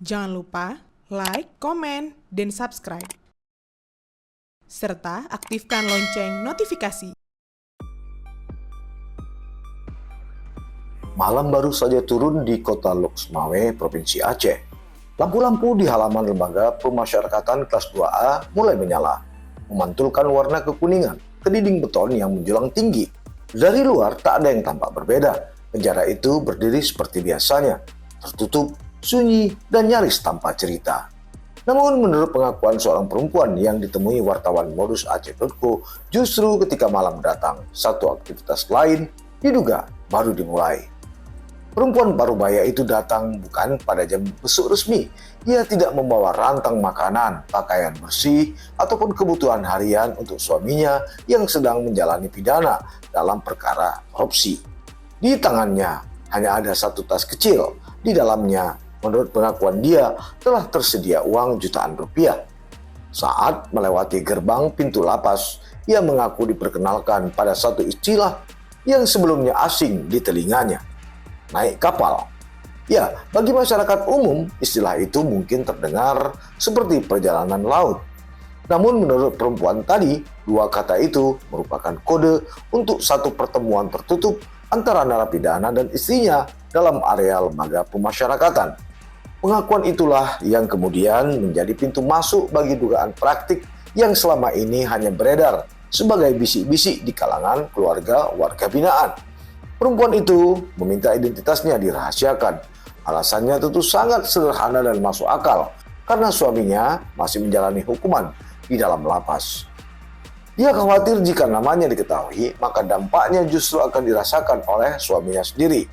Jangan lupa like, komen, dan subscribe. Serta aktifkan lonceng notifikasi. Malam baru saja turun di kota Loksmawe, Provinsi Aceh. Lampu-lampu di halaman lembaga pemasyarakatan kelas 2A mulai menyala, memantulkan warna kekuningan ke dinding beton yang menjulang tinggi. Dari luar tak ada yang tampak berbeda. Penjara itu berdiri seperti biasanya, tertutup, sunyi, dan nyaris tanpa cerita. Namun menurut pengakuan seorang perempuan yang ditemui wartawan Modus Aceh.co, justru ketika malam datang, satu aktivitas lain diduga baru dimulai. Perempuan parubaya itu datang bukan pada jam besuk resmi. Ia tidak membawa rantang makanan, pakaian bersih, ataupun kebutuhan harian untuk suaminya yang sedang menjalani pidana dalam perkara korupsi. Di tangannya hanya ada satu tas kecil. Di dalamnya, menurut pengakuan dia, telah tersedia uang jutaan rupiah. Saat melewati gerbang pintu lapas, ia mengaku diperkenalkan pada satu istilah yang sebelumnya asing di telinganya. Naik kapal. Ya, bagi masyarakat umum, istilah itu mungkin terdengar seperti perjalanan laut. Namun menurut perempuan tadi, dua kata itu merupakan kode untuk satu pertemuan tertutup antara narapidana dan istrinya dalam area lembaga pemasyarakatan. Pengakuan itulah yang kemudian menjadi pintu masuk bagi dugaan praktik yang selama ini hanya beredar sebagai bisik-bisik di kalangan keluarga warga binaan. Perempuan itu meminta identitasnya dirahasiakan. Alasannya tentu sangat sederhana dan masuk akal, karena suaminya masih menjalani hukuman di dalam lapas. Dia khawatir jika namanya diketahui, maka dampaknya justru akan dirasakan oleh suaminya sendiri.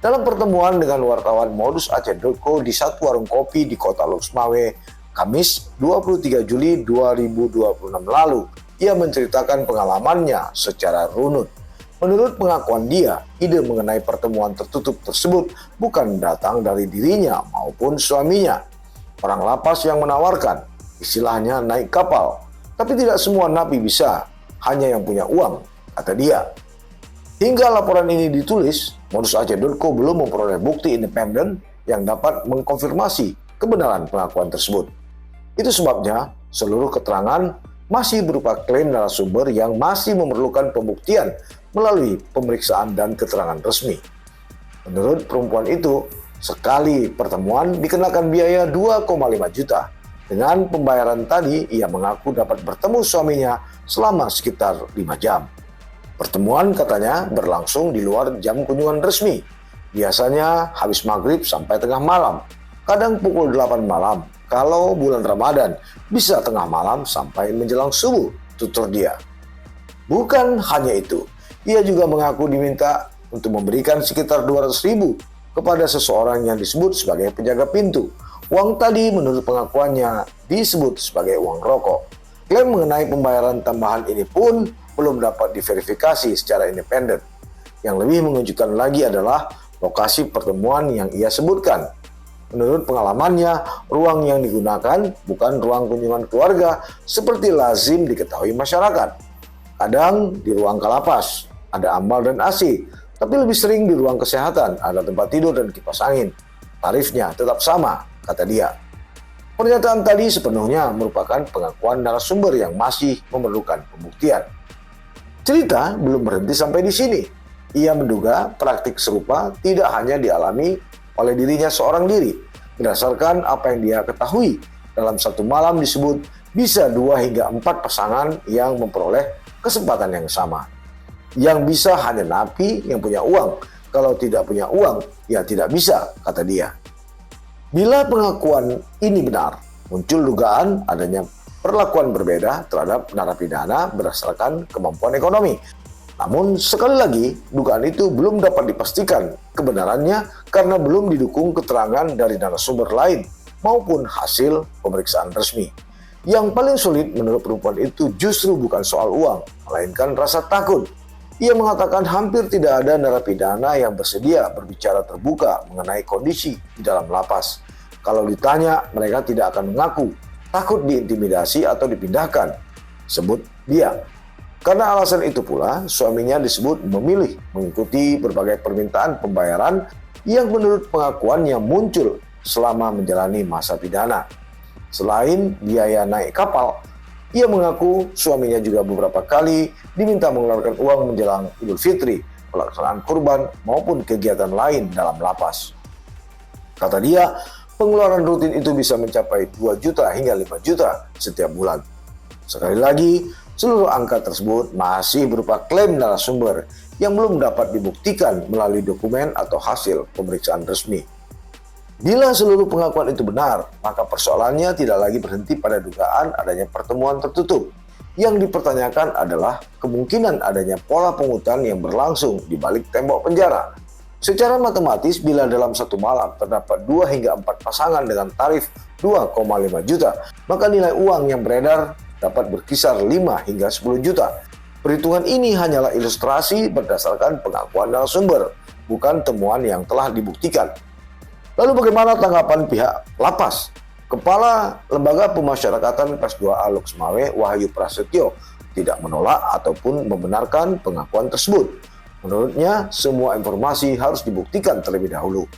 Dalam pertemuan dengan wartawan Modus Aceh.co di satu warung kopi di kota Loksmawe, Kamis 23 Juli 2026 lalu, ia menceritakan pengalamannya secara runut. Menurut pengakuan dia, ide mengenai pertemuan tertutup tersebut bukan datang dari dirinya maupun suaminya. Orang lapas yang menawarkan, istilahnya naik kapal. Tapi tidak semua napi bisa, hanya yang punya uang, kata dia. Hingga laporan ini ditulis, Modus Aceh.co belum memperoleh bukti independen yang dapat mengkonfirmasi kebenaran pengakuan tersebut. Itu sebabnya seluruh keterangan masih berupa klaim narasumber yang masih memerlukan pembuktian melalui pemeriksaan dan keterangan resmi. Menurut perempuan itu, sekali pertemuan dikenakan biaya 2,5 juta. Dengan pembayaran tadi, ia mengaku dapat bertemu suaminya selama sekitar 5 jam. Pertemuan katanya berlangsung di luar jam kunjungan resmi. Biasanya habis maghrib sampai tengah malam, kadang pukul 8 malam. Kalau bulan Ramadan, bisa tengah malam sampai menjelang subuh, tutur dia. Bukan hanya itu, ia juga mengaku diminta untuk memberikan sekitar 200.000 kepada seseorang yang disebut sebagai penjaga pintu. Uang tadi menurut pengakuannya disebut sebagai uang rokok. Klaim mengenai pembayaran tambahan ini pun belum dapat diverifikasi secara independen. Yang lebih mengejutkan lagi adalah lokasi pertemuan yang ia sebutkan. Menurut pengalamannya, ruang yang digunakan bukan ruang kunjungan keluarga seperti lazim diketahui masyarakat. Kadang di ruang kalapas, ada ambal dan AC, tapi lebih sering di ruang kesehatan, ada tempat tidur dan kipas angin. Tarifnya tetap sama, kata dia. Pernyataan tadi sepenuhnya merupakan pengakuan narasumber yang masih memerlukan pembuktian. Cerita belum berhenti sampai di sini. Ia menduga praktik serupa tidak hanya dialami oleh dirinya seorang diri. Berdasarkan apa yang dia ketahui, dalam satu malam disebut bisa 2 hingga 4 pasangan yang memperoleh kesempatan yang sama. Yang bisa hanya napi yang punya uang. Kalau tidak punya uang, ya tidak bisa, kata dia. Bila pengakuan ini benar, muncul dugaan adanya perlakuan berbeda terhadap narapidana berdasarkan kemampuan ekonomi. Namun sekali lagi, dugaan itu belum dapat dipastikan kebenarannya karena belum didukung keterangan dari narasumber lain maupun hasil pemeriksaan resmi. Yang paling sulit menurut perempuan itu justru bukan soal uang, melainkan rasa takut. Ia mengatakan hampir tidak ada narapidana yang bersedia berbicara terbuka mengenai kondisi di dalam lapas. Kalau ditanya, mereka tidak akan mengaku, takut diintimidasi atau dipindahkan, sebut dia. Karena alasan itu pula, suaminya disebut memilih mengikuti berbagai permintaan pembayaran yang menurut pengakuannya muncul selama menjalani masa pidana. Selain biaya naik kapal, ia mengaku suaminya juga beberapa kali diminta mengeluarkan uang menjelang Idul Fitri, pelaksanaan kurban, maupun kegiatan lain dalam lapas. Kata dia, pengeluaran rutin itu bisa mencapai 2 juta hingga 5 juta setiap bulan. Sekali lagi, seluruh angka tersebut masih berupa klaim narasumber yang belum dapat dibuktikan melalui dokumen atau hasil pemeriksaan resmi. Bila seluruh pengakuan itu benar, maka persoalannya tidak lagi berhenti pada dugaan adanya pertemuan tertutup. Yang dipertanyakan adalah kemungkinan adanya pola pungutan yang berlangsung di balik tembok penjara. Secara matematis, bila dalam satu malam terdapat 2 hingga 4 pasangan dengan tarif 2,5 juta, maka nilai uang yang beredar dapat berkisar 5 hingga 10 juta. Perhitungan ini hanyalah ilustrasi berdasarkan pengakuan narasumber, bukan temuan yang telah dibuktikan. Lalu bagaimana tanggapan pihak lapas? Kepala Lembaga Pemasyarakatan Kelas 2A Loks Mawé, Wahyu Prasetyo, tidak menolak ataupun membenarkan pengakuan tersebut. Menurutnya, semua informasi harus dibuktikan terlebih dahulu.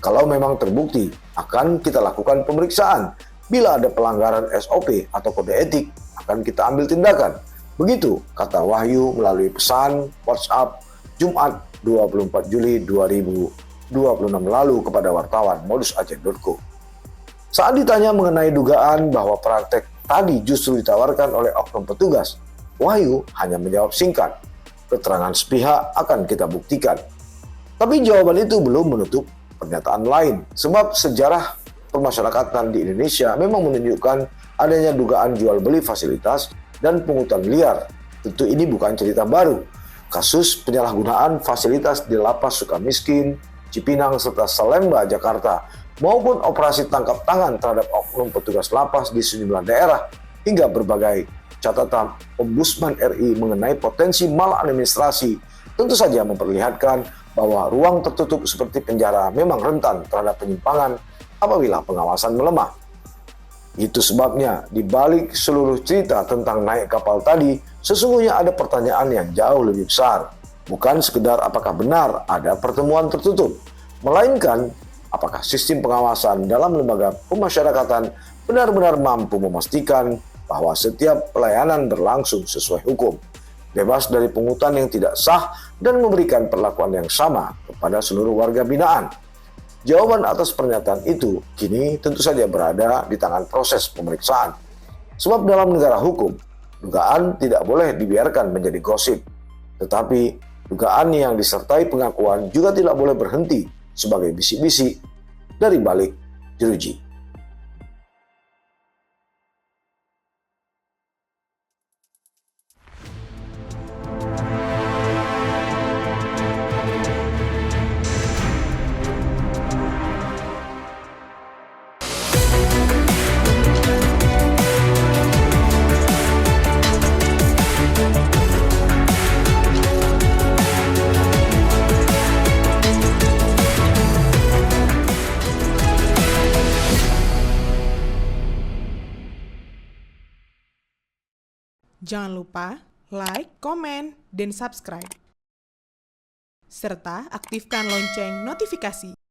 Kalau memang terbukti, akan kita lakukan pemeriksaan. Bila ada pelanggaran SOP atau kode etik, akan kita ambil tindakan. Begitu kata Wahyu melalui pesan WhatsApp Jumat 24 Juli 2026 lalu kepada wartawan modusaceh.co. Saat ditanya mengenai dugaan bahwa praktek tadi justru ditawarkan oleh oknum petugas, Wahyu hanya menjawab singkat, keterangan sepihak akan kita buktikan. Tapi jawaban itu belum menutup pernyataan lain, sebab sejarah pemasyarakatan di Indonesia memang menunjukkan adanya dugaan jual beli fasilitas dan pungutan liar. Tentu ini bukan cerita baru. Kasus penyalahgunaan fasilitas di Lapas Sukamiskin, Cipinang, serta Salemba, Jakarta, maupun operasi tangkap tangan terhadap oknum petugas lapas di sejumlah daerah, hingga berbagai catatan Ombudsman RI mengenai potensi maladministrasi, tentu saja memperlihatkan bahwa ruang tertutup seperti penjara memang rentan terhadap penyimpangan apabila pengawasan melemah. Itu sebabnya di balik seluruh cerita tentang naik kapal tadi, sesungguhnya ada pertanyaan yang jauh lebih besar. Bukan sekedar apakah benar ada pertemuan tertutup, melainkan apakah sistem pengawasan dalam lembaga pemasyarakatan benar-benar mampu memastikan bahwa setiap pelayanan berlangsung sesuai hukum, bebas dari pungutan yang tidak sah, dan memberikan perlakuan yang sama kepada seluruh warga binaan. Jawaban atas pernyataan itu kini tentu saja berada di tangan proses pemeriksaan. Sebab dalam negara hukum, dugaan tidak boleh dibiarkan menjadi gosip. Tetapi dugaan yang disertai pengakuan juga tidak boleh berhenti sebagai bisik-bisik dari balik jeruji. Jangan lupa like, komen, dan subscribe. Serta aktifkan lonceng notifikasi.